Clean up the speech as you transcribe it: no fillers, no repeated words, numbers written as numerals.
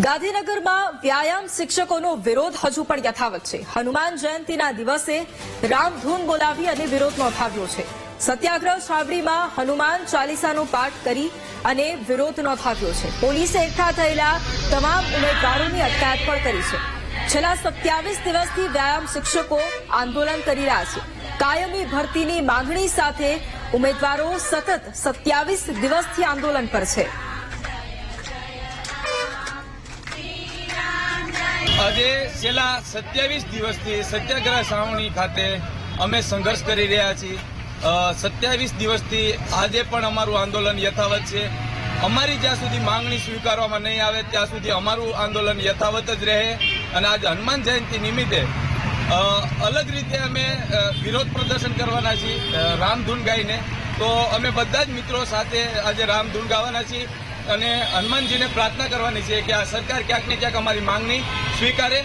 ગાંધીનગરમાં વ્યાયામ શિક્ષકોનો વિરોધ હજુ પણ યથાવત છે। હનુમાન જયંતિના દિવસે રામધૂન બોલાવી અને વિરોધ નોંધાવ્યો છે। સત્યાગ્રહ છાવણીમાં હનુમાન ચાલીસાનો પાઠ કરી અને વિરોધ નોંધાવ્યો છે। પોલીસે એકઠા થયેલા તમામ ઉમેદવારોની અટકાયત પણ કરી છે। છેલ્લા 27 દિવસથી વ્યાયામ શિક્ષકો આંદોલન કરી રહ્યા છે। કાયમી ભરતીની માંગણી સાથે ઉમેદવારો સતત 27 દિવસથી આંદોલન પર છે। આજે છેલ્લા 27 દિવસથી સત્યાગ્રહ છાવણી ખાતે અમે સંઘર્ષ કરી રહ્યા છીએ। 27 દિવસથી આજે પણ અમારું આંદોલન યથાવત છે। અમારી જ્યાં સુધી માંગણી સ્વીકારવામાં નહીં આવે ત્યાં સુધી અમારું આંદોલન યથાવત જ રહે। અને આજે હનુમાન જયંતિ નિમિત્તે અલગ રીતે અમે વિરોધ પ્રદર્શન કરવાના છીએ રામધૂન ગાઈને। તો અમે બધા જ મિત્રો સાથે આજે રામધૂન ગાવાના છીએ અને હનુમાનજીને પ્રાર્થના કરવાની છે કે આ સરકાર ક્યાંક ને ક્યાંક અમારી માંગણી સ્વીકારે।